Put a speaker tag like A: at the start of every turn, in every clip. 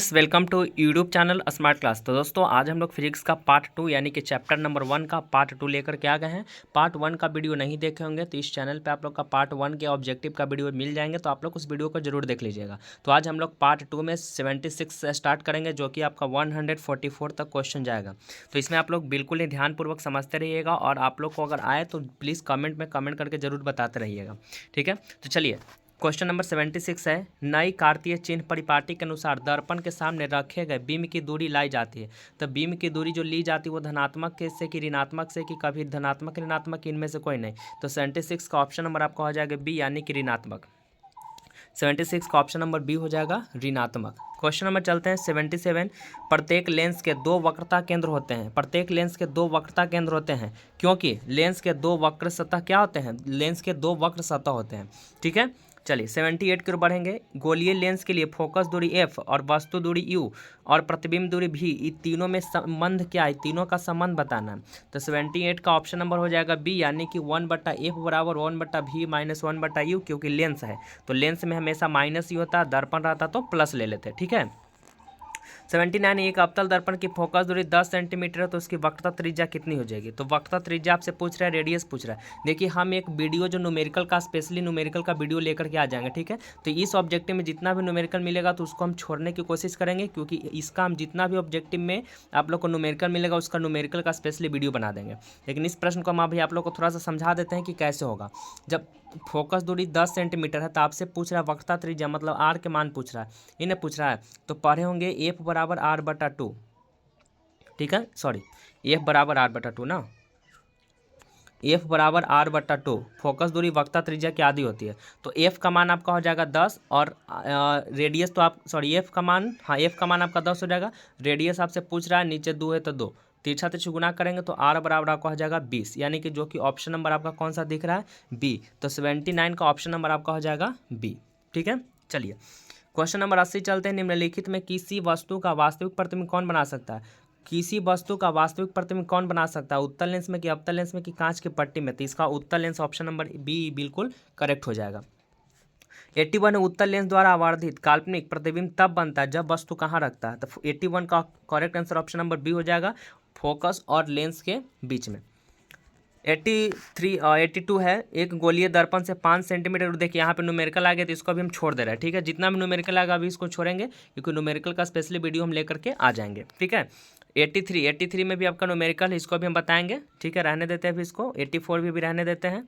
A: Welcome to YouTube channel smart class. तो दोस्तों आज हम लोग फिजिक्स का पार्ट 2 यानी कि चैप्टर नंबर 1 का पार्ट 2 लेकर के आ गए हैं। पार्ट 1 का वीडियो नहीं देखे होंगे तो इस चैनल पे आप लोग का पार्ट 1 के ऑब्जेक्टिव का वीडियो मिल जाएंगे, तो आप लोग उस वीडियो को जरूर देख लीजिएगा। तो आज हम लोग पार्ट 2 में 76 से स्टार्ट करेंगे, जो कि आपका 144 तक क्वेश्चन जाएगा। तो इसमें आप लोग बिल्कुल ही ध्यानपूर्वक समझते रहिएगा, और आप लोग को अगर आए तो प्लीज़ कमेंट में कमेंट करके जरूर बताते रहिएगा, ठीक है। तो चलिए क्वेश्चन नंबर 76 है, नई कार्तीय चिन्ह परिपाटी के अनुसार दर्पण के सामने रखे गए बीम की दूरी लाई जाती है। तो बीम की दूरी जो ली जाती है वो धनात्मक के से कि ऋणात्मक से, कि कभी धनात्मक ऋणात्मक, इनमें से कोई नहीं। तो 76 का ऑप्शन नंबर आपका हो जाएगा बी यानी कि ऋणात्मक। 76 का ऑप्शन नंबर बी हो जाएगा ऋणात्मक। क्वेश्चन नंबर चलते हैं 77, प्रत्येक लेंस के दो वक्रता केंद्र होते हैं। प्रत्येक लेंस के दो वक्रता केंद्र होते हैं क्योंकि लेंस के दो वक्र सतह क्या होते हैं, लेंस के दो वक्र सतह होते हैं, ठीक है। चलिए 78 की ओर बढ़ेंगे। गोलीय लेंस के लिए फोकस दूरी f और वस्तु दूरी u और प्रतिबिंब दूरी v, इन तीनों में संबंध क्या है, तीनों का संबंध बताना है। तो 78 का ऑप्शन नंबर हो जाएगा बी यानी कि 1/f बराबर 1/v माइनस 1/u, क्योंकि लेंस है तो लेंस में हमेशा माइनस ही होता है, दर्पण रहता तो प्लस ले लेते, ठीक है। 79, एक अवतल दर्पण की फोकस दूरी 10 सेंटीमीटर है तो उसकी वक्रता त्रिज्या कितनी हो जाएगी। तो वक्रता त्रिज्या आपसे पूछ रहा है, रेडियस पूछ रहा है। देखिए हम एक वीडियो जो न्यूमेरिकल का, स्पेशली न्यूमेरिकल का वीडियो लेकर के आ जाएंगे, ठीक है। तो इस ऑब्जेक्टिव में जितना भी न्यूमेरिकल मिलेगा तो उसको हम छोड़ने की कोशिश करेंगे, क्योंकि इसका हम जितना भी ऑब्जेक्टिव में आप लोग को न्यूमेरिकल मिलेगा उसका न्यूमेरिकल का स्पेशली वीडियो बना देंगे। लेकिन इस प्रश्न को हम अभी आप लोग को थोड़ा सा समझा देते हैं कि कैसे होगा। जब फोकस दूरी 10 सेंटीमीटर है तो आपसे पूछ रहा है वक्रता त्रिज्या, मतलब आर के मान पूछ रहा है, इन्हें पूछ रहा है। तो पढ़े होंगे एफ बराबर r/2, ठीक है, सॉरी एफ बराबर r/2 ना, एफ बराबर r/2। फोकस दूरी वक्रता त्रिज्या की आधी होती है। तो एफ का मान आपका हो जाएगा 10 और रेडियस तो आप सॉरी एफ का मान, हाँ एफ का मान आपका 10 हो जाएगा। रेडियस आपसे पूछ रहा है, नीचे 2 है तो 2, तिरछा तिरछा गुना करेंगे तो r बराबर आपका हो जाएगा 20, यानी कि जो कि ऑप्शन नंबर आपका कौन सा दिख रहा है, बी। तो 79 का ऑप्शन नंबर आपका हो जाएगा बी, ठीक है। चलिए क्वेश्चन नंबर 80 चलते हैं। निम्नलिखित में किसी वस्तु का वास्तविक प्रतिबिंब कौन बना सकता है। किसी वस्तु का वास्तविक प्रतिबिंब कौन बना सकता है, उत्तल लेंस में कि अवतल लेंस में कि कांच की पट्टी में। तो इसका उत्तल लेंस ऑप्शन नंबर बी बिल्कुल करेक्ट हो जाएगा। 81, उत्तल लेंस द्वारा आवर्धित काल्पनिक प्रतिबिंब तब बनता है जब वस्तु कहाँ रखता है। तो 81 का correct answer option number B हो जाएगा, फोकस और लेंस के बीच में। 82 है, एक गोलीय दर्पण से 5 सेंटीमीटर, देखिए यहाँ पे न्यूमेरिकल आ गया तो इसको भी हम छोड़ दे रहे हैं, ठीक है। जितना भी न्यूमेरिकल आएगा अभी इसको छोड़ेंगे, क्योंकि न्यूमेरिकल का स्पेशली वीडियो हम लेकर के आ जाएंगे, ठीक है। 83 में भी आपका न्यूमेरिकल है, इसको भी हम बताएंगे, ठीक है, रहने देते हैं अभी इसको। 84 भी रहने देते हैं।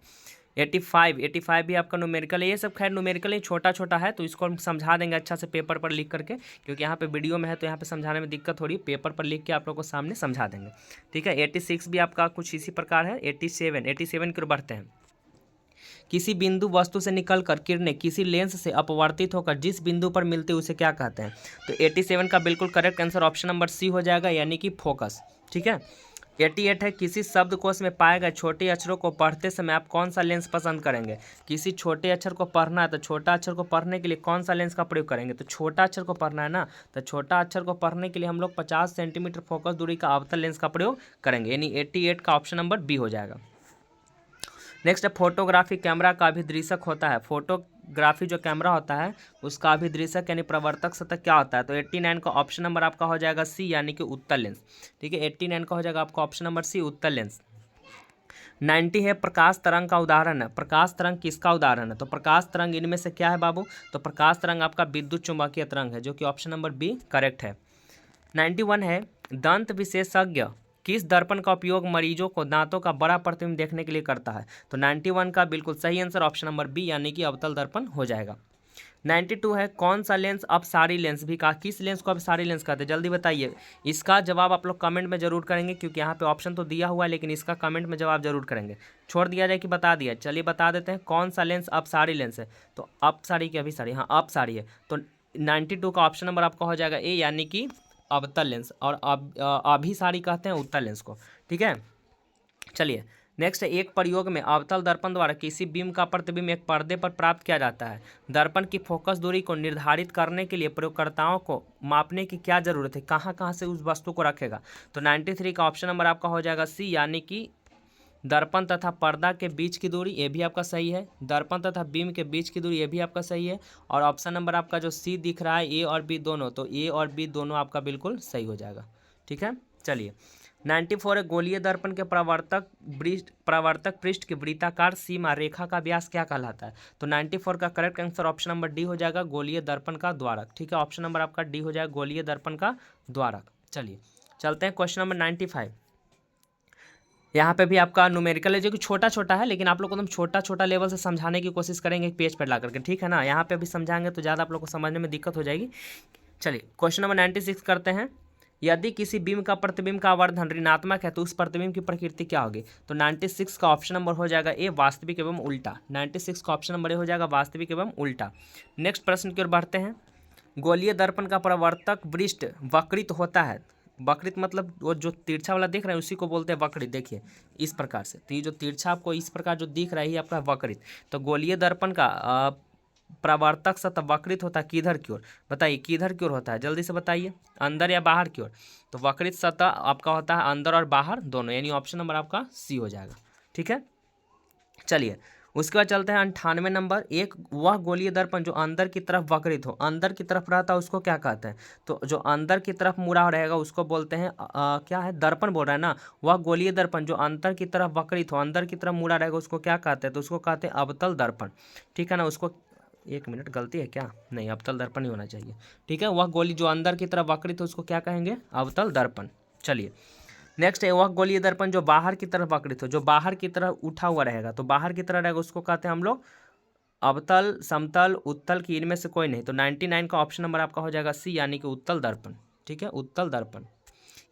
A: 85 भी आपका न्यूमेरिकल है। ये सब खैर न्यूमेरिकल ही छोटा छोटा है, तो इसको हम समझा देंगे अच्छा से पेपर पर लिख करके, क्योंकि यहाँ पे वीडियो में है तो यहाँ पे समझाने में दिक्कत हो रही है। पेपर पर लिख के आप लोग को सामने समझा देंगे, ठीक है। 86 भी आपका कुछ इसी प्रकार है। 87 की ओर बढ़ते हैं। किसी बिंदु वस्तु से निकलकर किरणें किसी लेंस से अपवर्तित होकर जिस बिंदु पर मिलते उसे क्या कहते हैं। तो 87 का बिल्कुल correct answer option number C हो जाएगा, यानी कि फोकस, ठीक है। 88 है, किसी शब्दकोश में पाए गए छोटे अक्षरों को पढ़ते समय आप कौन सा लेंस पसंद करेंगे। किसी छोटे अक्षर को पढ़ना है तो छोटा अक्षर को पढ़ने के लिए कौन सा लेंस का प्रयोग करेंगे। तो छोटा अक्षर को पढ़ना है ना, तो छोटा अक्षर को पढ़ने के लिए हम लोग 50 सेंटीमीटर फोकस दूरी का अवतल लेंस का प्रयोग करेंगे, यानी 88 का ऑप्शन नंबर बी हो जाएगा। नेक्स्ट है, फोटोग्राफी कैमरा का अभिदृशक होता है। फोटोग्राफी जो कैमरा होता है उसका अभिदृशक यानी प्रवर्तक सतह क्या होता है। तो 89 का ऑप्शन नंबर आपका हो जाएगा सी, यानी कि उत्तल लेंस, ठीक है। 89 का हो जाएगा आपका ऑप्शन नंबर सी, उत्तल लेंस। 90 है, प्रकाश तरंग का उदाहरण है। प्रकाश तरंग किसका उदाहरण है। तो प्रकाश तरंग इनमें से क्या है बाबू। तो प्रकाश तरंग आपका विद्युत चुम्बकीय तरंग है, जो कि ऑप्शन नंबर बी करेक्ट है। 91 है, दंत विशेषज्ञ किस दर्पण का उपयोग मरीजों को दांतों का बड़ा प्रतिबिंब देखने के लिए करता है। तो 91 का बिल्कुल सही आंसर ऑप्शन नंबर बी, यानी कि अवतल दर्पण हो जाएगा। 92 है, कौन सा लेंस अपसारी लेंस भी कहा, किस लेंस को अपसारी लेंस कहते हैं, जल्दी बताइए। इसका जवाब आप लोग कमेंट में जरूर करेंगे, क्योंकि यहाँ पे ऑप्शन तो दिया हुआ है लेकिन इसका कमेंट में जवाब जरूर करेंगे। छोड़ दिया जाए कि बता दिया, चलिए बता देते हैं कौन सा लेंस अपसारी लेंस है। तो अपसारी की अभिसारी, हाँ अपसारी है। तो 92 का ऑप्शन नंबर आपका हो जाएगा ए, यानी कि अवतल लेंस, और अभिसारी कहते हैं उत्तल लेंस को, ठीक है। चलिए नेक्स्ट है, एक प्रयोग में अवतल दर्पण द्वारा किसी बीम का प्रतिबिंब एक पर्दे पर प्राप्त किया जाता है। दर्पण की फोकस दूरी को निर्धारित करने के लिए प्रयोगकर्ताओं को मापने की क्या जरूरत है, कहाँ कहाँ से उस वस्तु को रखेगा। तो 93 का ऑप्शन नंबर आपका हो जाएगा सी, यानी कि दर्पण तथा पर्दा के बीच की दूरी, ये भी आपका सही है। दर्पण तथा बीम के बीच की दूरी, ये भी आपका सही है। और ऑप्शन नंबर आपका जो सी दिख रहा है, ए और बी दोनों, तो ए और बी दोनों आपका बिल्कुल सही हो जाएगा। ठीक है, चलिए 94 है, गोलीय दर्पण के परावर्तक पृष्ठ की वृत्ताकार सीमा रेखा का व्यास क्या कहलाता है? तो 94 का correct answer option number D हो जाएगा, गोलीय दर्पण का द्वारक। ठीक है, ऑप्शन नंबर आपका डी हो जाएगा, गोलीय दर्पण का द्वारक। चलिए चलते हैं क्वेश्चन नंबर 95। यहाँ पे भी आपका न्यूमेरिकल है जो कि छोटा छोटा है, लेकिन आप लोग को एकदम छोटा छोटा लेवल से समझाने की कोशिश करेंगे पेज पर ला करके। ठीक है ना, यहाँ पे भी समझाएंगे तो ज़्यादा आप लोग को समझने में दिक्कत हो जाएगी। चलिए क्वेश्चन नंबर 96 करते हैं। यदि किसी बीम का प्रतिबिंब का आवर्धन ऋणात्मक है तो उस प्रतिबिंब की प्रकृति क्या होगी? तो 96 का ऑप्शन नंबर हो जाएगा ए, वास्तविक एवं उल्टा। 96 का ऑप्शन नंबर ए हो जाएगा, वास्तविक एवं उल्टा। नेक्स्ट प्रश्न की ओर बढ़ते हैं। गोलीय दर्पण का परावर्तक पृष्ठ वक्रित होता है। वक्रित मतलब वो जो तिरछा वाला देख रहे हैं उसी को बोलते हैं वक्रित। देखिए इस प्रकार से, तो ये जो तिरछा आपको इस प्रकार जो दिख रहा है ये आपका वक्रित। तो गोलीय दर्पण का परावर्तक सतह वक्रित होता है किधर की ओर? बताइए किधर की ओर होता है, जल्दी से बताइए, अंदर या बाहर की ओर? तो वक्रित सतह आपका होता है अंदर और बाहर दोनों, यानी ऑप्शन नंबर आपका सी हो जाएगा। ठीक है, चलिए उसके बाद चलते हैं 98 नंबर। एक वह गोलीय दर्पण जो अंदर की तरफ वक्रित हो, अंदर की तरफ रहता है, उसको क्या कहते हैं? तो जो अंदर की तरफ मुड़ा रहेगा उसको बोलते हैं क्या है, दर्पण बोल रहा है ना। वह गोलीय दर्पण जो अंदर की तरफ वक्रित हो, अंदर की तरफ मुड़ा रहेगा, उसको क्या कहते हैं? तो उसको कहते हैं अवतल दर्पण। ठीक है ना, उसको, एक मिनट गलती है क्या, नहीं अवतल दर्पण ही होना चाहिए। ठीक है, वह गोली जो अंदर की तरफ वक्रित हो उसको क्या कहेंगे? अवतल दर्पण। चलिए नेक्स्ट है, वह गोलीय दर्पण जो बाहर की तरफ वक्रित हो, जो बाहर की तरफ उठा हुआ रहेगा, तो बाहर की तरफ रहेगा उसको कहते हैं हम लोग अवतल, समतल, उत्तल की इनमें से कोई नहीं। तो 99 का ऑप्शन नंबर आपका हो जाएगा सी, यानी कि उत्तल दर्पण। ठीक है, उत्तल दर्पण।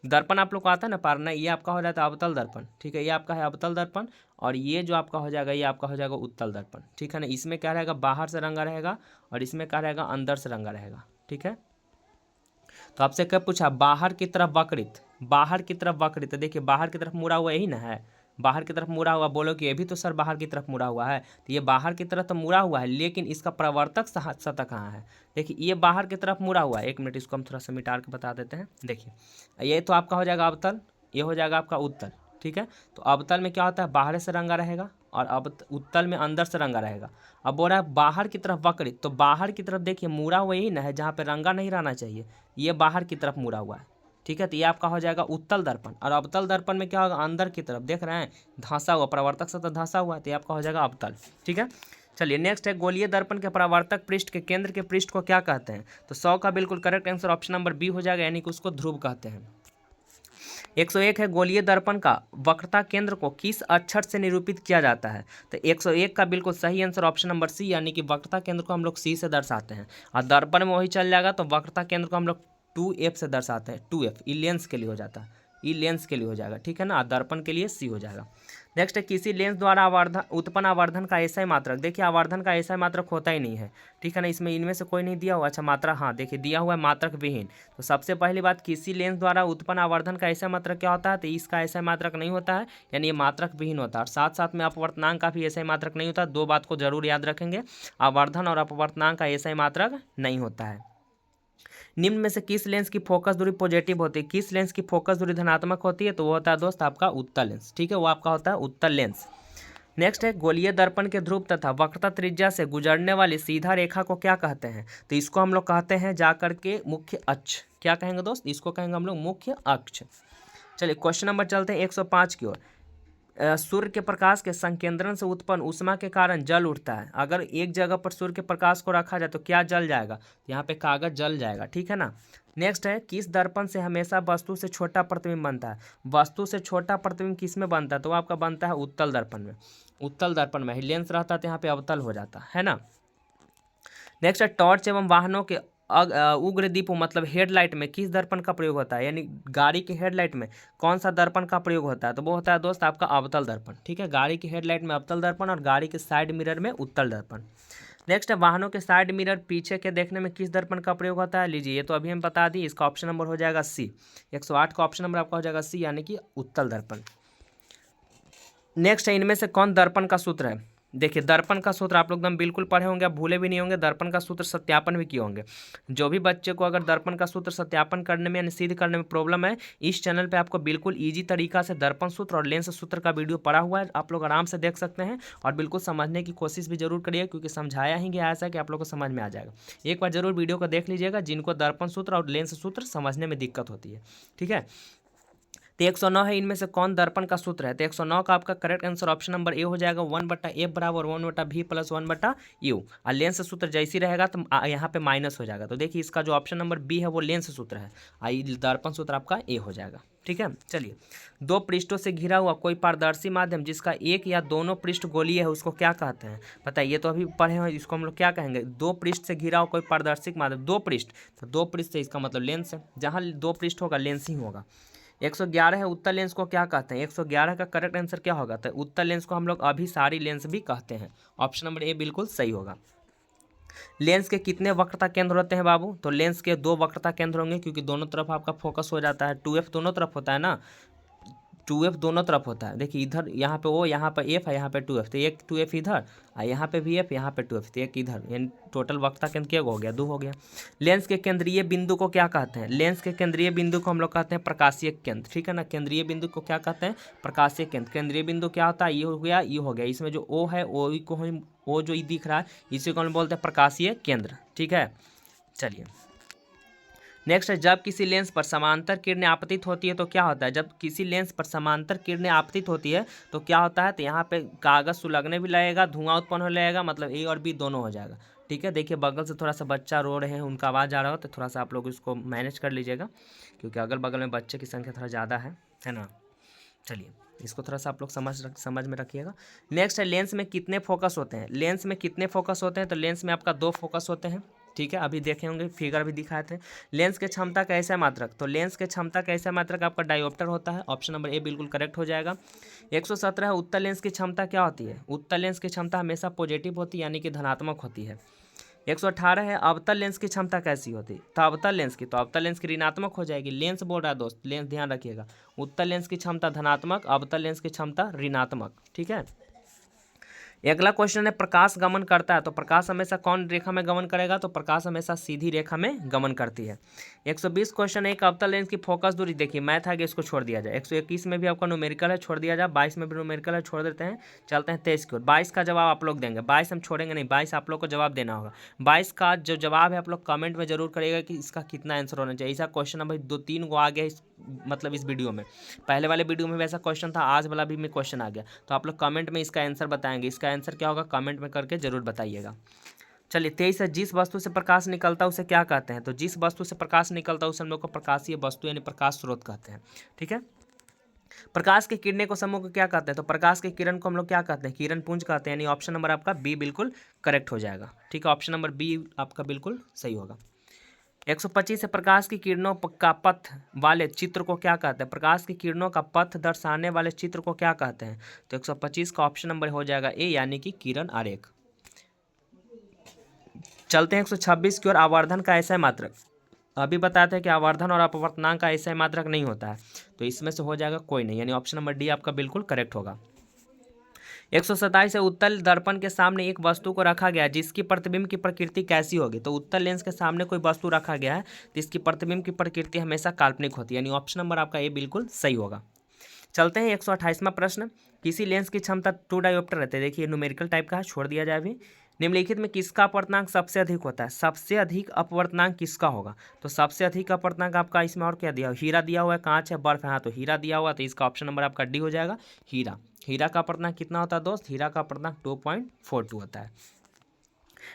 A: दर्पण आप लोग को आता है ना पारना, ये आपका हो जाता है अवतल दर्पण। ठीक है, ये आपका है अवतल दर्पण, और ये जो आपका हो जाएगा ये आपका हो जाएगा उत्तल दर्पण। ठीक है ना, इसमें क्या रहेगा, बाहर से रंगा रहेगा, और इसमें क्या रहेगा, अंदर से रंगा रहेगा। ठीक है, तो आपसे क्या पूछा, बाहर की तरफ वक्रित, बाहर की तरफ वक्रित, देखिए बाहर की तरफ मुड़ा हुआ यही ना है, बाहर की तरफ मुड़ा हुआ। बोलो कि ये भी तो सर बाहर की तरफ मुड़ा हुआ है, तो ये बाहर की तरफ तो मुड़ा हुआ है, लेकिन इसका प्रवर्तक सतह कहाँ है? देखिए ये बाहर की तरफ मुड़ा हुआ है। एक मिनट इसको हम थोड़ा सा मिटा के बता देते हैं। देखिए ये तो आपका हो जाएगा अवतल, ये हो जाएगा आपका उत्तल। ठीक है, तो अवतल में क्या होता है, बाहर से रंगा रहेगा, और अब उत्तल में अंदर से रंगा रहेगा। अब बोल रहा है बाहर की तरफ वक्रित, तो बाहर की तरफ देखिए मुड़ा हुआ ही ना है, जहाँ पे रंगा नहीं रहना चाहिए, ये बाहर की तरफ मुड़ा हुआ है। ठीक है, तो ये आपका हो जाएगा उत्तल दर्पण। और अवतल दर्पण में क्या होगा, अंदर की तरफ देख रहे हैं धंसा हुआ, प्रवर्तक सतह धंसा हुआ है, तो ये आपका हो जाएगा अवतल। ठीक है, चलिए नेक्स्ट है, गोलीय दर्पण के परावर्तक पृष्ठ के केंद्र के पृष्ठ को क्या कहते हैं? तो 100 का बिल्कुल correct answer option number B हो जाएगा, यानी कि उसको ध्रुव कहते हैं। 101 है, गोलीय दर्पण का वक्रता केंद्र को किस अक्षर से निरूपित किया जाता है? तो 101 का बिल्कुल सही आंसर ऑप्शन नंबर सी, यानी कि वक्रता केंद्र को हम लोग सी से दर्शाते हैं। और दर्पण में वही चल जाएगा, तो वक्रता केंद्र को हम लोग 2F से दर्शाते हैं। 2F ई लेंस के लिए हो जाता है, ई लेंस के लिए हो जाएगा। ठीक है ना, दर्पण के लिए सी हो जाएगा। नेक्स्ट है, किसी लेंस द्वारा उत्पन्न आवर्धन का ऐसा ही मात्रक, देखिए आवर्धन का ऐसा मात्रक होता ही नहीं है। ठीक है ना, इसमें इनमें से कोई नहीं दिया हुआ। अच्छा मात्रा, हाँ देखिए दिया हुआ है मात्रक विहीन। तो सबसे पहली बात, किसी लेंस द्वारा उत्पन्न आवर्धन का ऐसा मात्रक क्या होता है? तो इसका ऐसा मात्रक नहीं होता है, यानी ये मात्रक विहीन होता है। और साथ साथ में अपवर्तनांक का भी ऐसा मात्रक नहीं होता। दो बात को जरूर याद रखेंगे, आवर्धन और अपवर्तनांक का ऐसा मात्रक नहीं होता है। निम्न में से किस लेंस की फोकस दूरी पॉजिटिव होती है? किस लेंस की फोकस दूरी धनात्मक होती है? तो वो होता है दोस्त आपका उत्तल लेंस। ठीक है, वो आपका होता है उत्तल लेंस। नेक्स्ट है, गोलीय दर्पण के ध्रुव तथा वक्रता त्रिज्या से गुजरने वाली सीधा रेखा को क्या कहते हैं? तो इसको हम लोग कहते हैं जाकर के मुख्य अक्ष। क्या कहेंगे दोस्त? इसको कहेंगे हम लोग मुख्य अक्ष। चलिए क्वेश्चन नंबर चलते हैं 105 की ओर। सूर्य के प्रकाश के संकेंद्रण से उत्पन्न ऊष्मा के कारण जल उठता है। अगर एक जगह पर सूर्य के प्रकाश को रखा जाए तो क्या जल जाएगा? यहाँ पे कागज जल जाएगा। ठीक है ना। नेक्स्ट है, किस दर्पण से हमेशा वस्तु से छोटा प्रतिबिंब बनता है? वस्तु से छोटा प्रतिबिंब किस में बनता है? तो आपका बनता है उत्तल दर्पण में। उत्तल दर्पण में लेंस रहता है तो यहाँ पे अवतल हो जाता है ना। नेक्स्ट है, टॉर्च एवं वाहनों के उग्र दीपों मतलब हेडलाइट में किस दर्पण का प्रयोग होता है? यानी गाड़ी के हेडलाइट में कौन सा दर्पण का प्रयोग होता है? तो वो होता है दोस्त आपका अवतल दर्पण। ठीक है, गाड़ी की हेडलाइट में अवतल दर्पण और गाड़ी के साइड मिरर में उत्तल दर्पण। नेक्स्ट है, वाहनों के साइड मिरर पीछे के देखने में किस दर्पण का प्रयोग होता है? लीजिए ये तो अभी हम बता दी, इसका ऑप्शन नंबर हो जाएगा सी। 108 का ऑप्शन नंबर आपका हो जाएगा सी, यानी कि उत्तल दर्पण। नेक्स्ट है, इनमें से कौन दर्पण का सूत्र है? देखिए दर्पण का सूत्र आप लोग एकदम बिल्कुल पढ़े होंगे, आप भूले भी नहीं होंगे, दर्पण का सूत्र सत्यापन भी किए होंगे। जो भी बच्चे को अगर दर्पण का सूत्र सत्यापन करने में यानी सिद्ध करने में प्रॉब्लम है, इस चैनल पे आपको बिल्कुल ईजी तरीका से दर्पण सूत्र और लेंस सूत्र का वीडियो पड़ा हुआ है, आप लोग आराम से देख सकते हैं और बिल्कुल समझने की कोशिश भी जरूर करिए, क्योंकि समझाया ही गया ऐसा कि आप लोग को समझ में आ जाएगा। एक बार जरूर वीडियो को देख लीजिएगा जिनको दर्पण सूत्र और लेंस सूत्र समझने में दिक्कत होती है। ठीक है, तो 109 है, इनमें से कौन दर्पण का सूत्र है? तो 109 का आपका correct answer option number A हो जाएगा, 1/f बराबर 1/v प्लस 1/u। और लेंस सूत्र जैसी रहेगा तो यहाँ पे माइनस हो जाएगा। तो देखिए इसका जो ऑप्शन नंबर बी है वो लेंस सूत्र है, आई दर्पण सूत्र आपका ए हो जाएगा। ठीक है, चलिए, दो पृष्ठों से घिरा हुआ कोई पारदर्शी माध्यम जिसका एक या दोनों पृष्ठ गोलीय है उसको क्या कहते हैं? बताइए, तो अभी पढ़े हैं, इसको हम लोग क्या कहेंगे? दो पृष्ठ से घिरा हुआ कोई पारदर्शी माध्यम, दो पृष्ठ, तो दो पृष्ठ से इसका मतलब लेंस है, जहाँ दो पृष्ठ होगा लेंस ही होगा। 111 है, उत्तल लेंस को क्या कहते हैं? 111 का करेक्ट आंसर क्या होगा? तो उत्तल लेंस को हम लोग अभिसारी लेंस भी कहते हैं, ऑप्शन नंबर ए बिल्कुल सही होगा। लेंस के कितने वक्रता केंद्र होते हैं बाबू? तो लेंस के दो वक्रता केंद्र होंगे, क्योंकि दोनों तरफ आपका फोकस हो जाता है, 2f दोनों तरफ होता है ना, 2f दोनों तरफ होता है। देखिए इधर यहाँ पे ओ, यहाँ पे f है, यहाँ पे 2f, तो एक 2f इधर और यहाँ पे भी f, यहाँ पे 2f, तो एक इधर, यानी टोटल वक्रता केंद्र क्या हो गया? 2 हो गया। लेंस के केंद्रीय बिंदु को क्या कहते हैं? लेंस के केंद्रीय बिंदु को हम लोग कहते हैं प्रकाशीय केंद्र। ठीक है ना, केंद्रीय बिंदु को क्या कहते हैं? प्रकाशीय केंद्र। केंद्रीय बिंदु क्या होता है? ये हो गया, ये हो गया, इसमें जो ओ है ओ जो दिख रहा है इसी को हम बोलते हैं प्रकाशीय केंद्र। ठीक है, चलिए नेक्स्ट है, जब किसी लेंस पर समांतर किरणें आपतित होती है तो क्या होता है? जब किसी लेंस पर समांतर किरणें आपतित होती है तो क्या होता है? तो यहाँ पे कागज सुलगने भी लगेगा, धुआं उत्पन्न हो लगेगा, मतलब ए और बी दोनों हो जाएगा। ठीक है, देखिए बगल से थोड़ा सा बच्चा रो रहे हैं, उनका आवाज़ आ रहा हो तो थोड़ा सा आप लोग इसको मैनेज कर लीजिएगा, क्योंकि अगल बगल में बच्चे की संख्या थोड़ा ज़्यादा है ना। चलिए इसको थोड़ा सा आप लोग समझ में रखिएगा। नेक्स्ट है, लेंस में कितने फोकस होते हैं? लेंस में कितने फोकस होते हैं? तो लेंस में आपका 2 फोकस होते हैं। ठीक है, अभी देखे होंगे, फिगर भी दिखाए थे। लेंस के क्षमता का ऐसा मात्रक, तो लेंस के क्षमता का ऐसा मात्रक आपका डायोप्टर होता है, ऑप्शन नंबर ए बिल्कुल करेक्ट हो जाएगा। 117 है, उत्तल लेंस की क्षमता क्या होती है? उत्तल लेंस की क्षमता हमेशा पॉजिटिव होती है, यानी कि धनात्मक होती है। 118 है, अवतल लेंस की क्षमता कैसी होती? तो अवतल लेंस की ऋणात्मक हो जाएगी। लेंस बोल रहा है दोस्त, लेंस ध्यान रखिएगा, उत्तल लेंस की क्षमता धनात्मक, अवतल लेंस की क्षमता ऋणात्मक। ठीक है, अगला क्वेश्चन है, प्रकाश गमन करता है तो प्रकाश हमेशा कौन रेखा में गमन करेगा? तो प्रकाश हमेशा सीधी रेखा में गमन करती है। 120 क्वेश्चन है, एक अवतल लेंस की फोकस दूरी, देखिए मैथ है कि इसको छोड़ दिया जाए। 121 में भी आपका न्यूमेरिकल है, छोड़ दिया जाए। 22 में भी न्यूमेरिकल है, छोड़ देते हैं। चलते हैं 23 की ओर। 22 का जवाब आप लोग देंगे, 22 हम छोड़ेंगे नहीं, 22 आप लोग को जवाब देना होगा। 22 का जो जवाब है आप लोग कमेंट में जरूर करिएगा कि इसका कितना आंसर होना चाहिए। ऐसा क्वेश्चन है भाई 2-3 गो आ गया मतलब इस वीडियो में, पहले वाले वीडियो में भी ऐसा क्वेश्चन था, आज वाला भी में क्वेश्चन आ गया, तो आप लोग कमेंट में इसका आंसर बताएंगे। इसका आंसर क्या होगा कमेंट में करके जरूर बताइएगा। चलिए 23 है, जिस वस्तु से प्रकाश निकलता है उसे क्या कहते हैं? तो जिस वस्तु से प्रकाश निकलता है उसे हम लोग को प्रकाशीय वस्तु यानी प्रकाश स्रोत कहते हैं। ठीक है, प्रकाश की किरणें को समूह को क्या कहते हैं? तो प्रकाश की किरण को हम लोग क्या कहते हैं? किरण पुंज कहते हैं, यानी ऑप्शन नंबर आपका बी बिल्कुल करेक्ट हो जाएगा। ठीक है, ऑप्शन नंबर बी आपका बिल्कुल सही होगा। 125 है, प्रकाश की किरणों का पथ वाले चित्र को क्या कहते हैं? प्रकाश की किरणों का पथ दर्शाने वाले चित्र को क्या कहते हैं? तो 125 का ऑप्शन नंबर हो जाएगा ए, यानी कि किरण आरेख। चलते हैं 126 की ओर, आवर्धन का ऐसा मात्रक। अभी बताते हैं कि आवर्धन और अपवर्तनांक का ऐसा मात्रक नहीं होता है, तो इसमें से हो जाएगा कोई नहीं, यानी ऑप्शन नंबर डी आपका बिल्कुल करेक्ट होगा। 127 है, उत्तल दर्पण के सामने एक वस्तु को रखा गया जिसकी प्रतिबिंब की प्रकृति कैसी होगी? तो उत्तल लेंस के सामने कोई वस्तु रखा गया है तो इसकी प्रतिबिंब की प्रकृति हमेशा काल्पनिक होती है, यानी ऑप्शन नंबर आपका ए बिल्कुल सही होगा। चलते हैं 128वां प्रश्न, किसी लेंस की क्षमता 2 डायोप्टर रहते हैं। देखिए न्यूमेरिकल टाइप का है, छोड़ दिया जाए अभी। निम्नलिखित में किसका अपवर्तनांक सबसे अधिक होता है? सबसे अधिक अपवर्तनांक किसका होगा? तो सबसे अधिक अपवर्तनांक आपका इसमें और क्या दिया हुआ? हीरा दिया हुआ है, कांच है, बर्फ है, हाँ तो हीरा दिया हुआ, तो इसका ऑप्शन नंबर आपका डी हो जाएगा, हीरा। हीरा का अपवर्तनांक कितना होता है दोस्त? हीरा का अपवर्तनांक 2.42 होता है।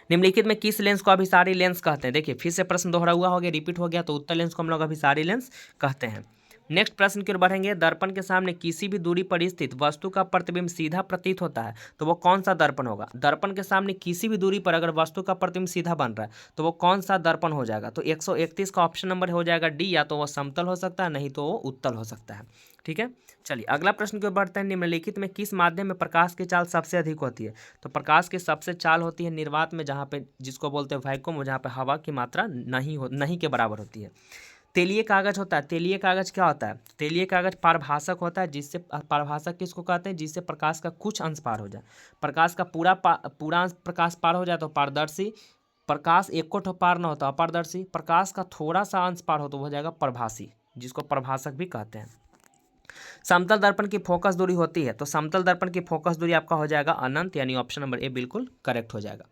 A: निम्नलिखित में किस लेंस को अभिसारी लेंस कहते हैं? देखिए फिर से प्रश्न दोहरा हुआ हो गया, रिपीट हो गया, तो उत्तल लेंस को हम लोग अभिसारी लेंस कहते हैं। नेक्स्ट प्रश्न की ओर बढ़ेंगे, दर्पण के सामने किसी भी दूरी पर स्थित वस्तु का प्रतिबिंब सीधा प्रतीत होता है तो वो कौन सा दर्पण होगा? दर्पण के सामने किसी भी दूरी पर अगर वस्तु का प्रतिबिंब सीधा बन रहा है तो वो कौन सा दर्पण हो जाएगा? तो 131 का ऑप्शन नंबर हो जाएगा डी, या तो वो समतल हो सकता है, नहीं तो वो उत्तल हो सकता है। ठीक है, चलिए अगला प्रश्न की ओर बढ़ते हैं, निम्नलिखित में किस माध्यम में प्रकाश की चाल सबसे अधिक होती है? तो प्रकाश की सबसे चाल होती है निर्वात में, जहाँ पे जिसको बोलते हैं वैक्यूम, जहाँ पे हवा की मात्रा नहीं के बराबर होती है। तेलीय कागज होता है, तेलीय कागज क्या होता है? तेलीय कागज पारभासक होता है, जिससे पारभासक किसको कहते हैं? जिससे प्रकाश का कुछ अंश पार हो जाए। प्रकाश का पूरा अंश प्रकाश पार हो जाए तो पारदर्शी, प्रकाश एको ठो पार ना होता अपारदर्शी, प्रकाश का थोड़ा सा अंश पार हो तो हो जाएगा प्रभासी, जिसको प्रभासक भी कहते हैं। समतल दर्पण की फोकस दूरी होती है, तो समतल दर्पण की फोकस दूरी आपका हो जाएगा अनंत, यानी ऑप्शन नंबर ए बिल्कुल करेक्ट हो जाएगा।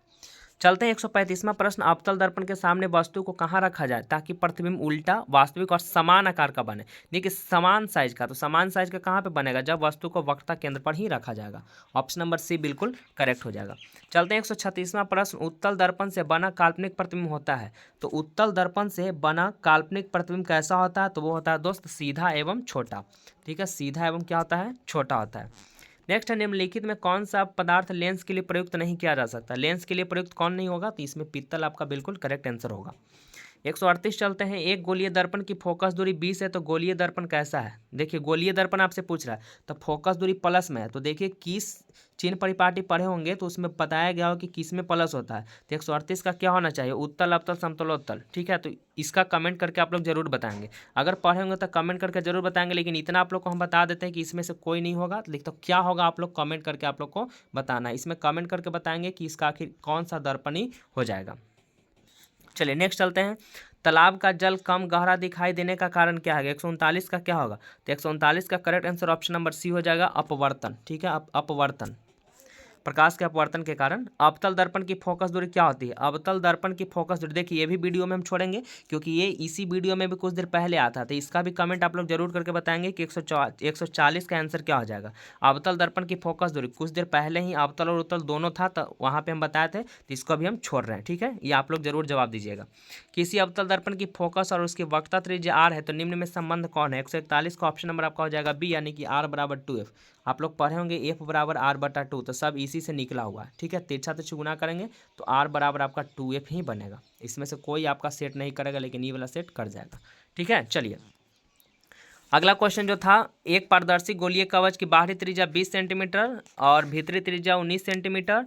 A: चलते हैं 135वां प्रश्न, अवतल दर्पण के सामने वस्तु को कहाँ रखा जाए ताकि प्रतिबिंब उल्टा, वास्तविक और समान आकार का बने? देखिए समान साइज का, तो समान साइज का कहाँ पे बनेगा? जब वस्तु को वक्रता केंद्र पर ही रखा जाएगा। ऑप्शन नंबर सी बिल्कुल करेक्ट हो जाएगा। चलते हैं 136वां प्रश्न, उत्तल दर्पण से बना काल्पनिक प्रतिबिंब होता है, तो उत्तल दर्पण से बना काल्पनिक प्रतिबिंब कैसा होता है? तो वो होता है दोस्त सीधा एवं छोटा। ठीक है, सीधा एवं क्या होता है? छोटा होता है। नेक्स्ट है, निम्नलिखित में कौन सा पदार्थ लेंस के लिए प्रयुक्त नहीं किया जा सकता? लेंस के लिए प्रयुक्त कौन नहीं होगा? तो इसमें पित्तल आपका बिल्कुल करेक्ट आंसर होगा। 138 चलते हैं, एक गोलीय दर्पण की फोकस दूरी 20 है, तो गोलीय दर्पण कैसा है? देखिए गोलीय दर्पण आपसे पूछ रहा है, तो फोकस दूरी प्लस में है, तो देखिए किस चिन्ह परिपाटी पढ़े होंगे तो उसमें बताया गया हो कि किस में प्लस होता है। तो 138 का क्या होना चाहिए? उत्तल, अवतल, समतलोत्तल। ठीक है, तो इसका कमेंट करके आप लोग जरूर बताएंगे। अगर पढ़े होंगे तो कमेंट करके जरूर बताएंगे, लेकिन इतना आप लोग को हम बता देते हैं कि इसमें से कोई नहीं होगा। तो क्या होगा आप लोग कमेंट करके आप लोग को बताना है। इसमें कमेंट करके बताएंगे कि इसका आखिर कौन सा दर्पण हो जाएगा। चलिए नेक्स्ट चलते हैं, तालाब का जल कम गहरा दिखाई देने का कारण क्या है? 139 का क्या होगा? तो 139 का correct answer option number C हो जाएगा, अपवर्तन। ठीक है, अपवर्तन, प्रकाश के अपवर्तन के कारण। अवतल दर्पण की फोकस दूरी क्या होती है? अवतल दर्पण की फोकस दूरी, देखिए ये भी वीडियो में हम छोड़ेंगे क्योंकि ये इसी वीडियो में भी कुछ देर पहले आता था, तो इसका भी कमेंट आप लोग जरूर करके बताएंगे कि 140 का आंसर क्या हो जाएगा। अवतल दर्पण की फोकस दूरी कुछ देर पहले ही अवतल और उत्तल दोनों था, तो वहाँ पे हम बताए थे, तो इसको अभी हम छोड़ रहे हैं। ठीक है, ये आप लोग जरूर जवाब दीजिएगा। किसी अवतल दर्पण की फोकस और उसकी वक्रता त्रिज्या आर है, तो निम्न में संबंध कौन है? 141 का ऑप्शन नंबर आपका हो जाएगा बी, यानी कि आर बराबर 2f। आप लोग पढ़े होंगे एफ बराबर आर बटा 2, तो सब इसी से निकला हुआ है। ठीक है, तिरछा तिरछा गुना करेंगे तो आर बराबर आपका 2f ही बनेगा। इसमें से कोई आपका सेट नहीं करेगा, लेकिन ये वाला सेट कर जाएगा। ठीक है, चलिए अगला क्वेश्चन जो था, एक पारदर्शी गोलीय कवच की बाहरी त्रिज्या 20 सेंटीमीटर और भीतरी त्रिज्या 19 सेंटीमीटर,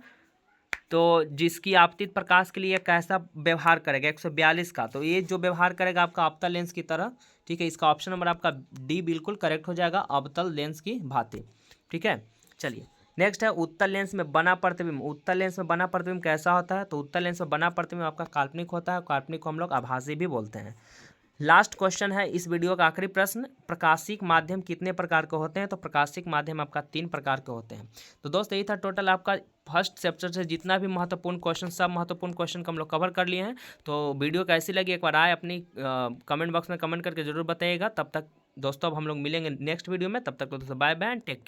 A: तो जिसकी आपतित प्रकाश के लिए कैसा व्यवहार करेगा? 142 का, तो ये जो व्यवहार करेगा आपका अवतल लेंस की तरह। ठीक है, इसका ऑप्शन नंबर आपका डी बिल्कुल करेक्ट हो जाएगा, अवतल लेंस की भांति। ठीक है, चलिए नेक्स्ट है, उत्तल लेंस में बना प्रतिबिंब। उत्तल लेंस में बना प्रतिबिंब कैसा होता है? तो उत्तल लेंस में बना प्रतिबिंब आपका काल्पनिक होता है, काल्पनिक को हम लोग आभासी भी बोलते हैं। लास्ट क्वेश्चन है इस वीडियो का आखिरी प्रश्न, प्रकाशिक माध्यम कितने प्रकार के होते हैं? तो प्रकाशिक माध्यम आपका 3 प्रकार के होते हैं। तो दोस्त यही था टोटल आपका फर्स्ट चैप्टर से जितना भी महत्वपूर्ण क्वेश्चन, सब महत्वपूर्ण क्वेश्चन को हम लोग कवर कर लिए हैं। तो वीडियो कैसी लगी एक बार आए अपनी कमेंट बॉक्स में कमेंट करके जरूर बताइएगा। तब तक दोस्तों अब हम लोग मिलेंगे नेक्स्ट वीडियो में, तब तक तो दोस्तों बाय बाय, टेक केयर।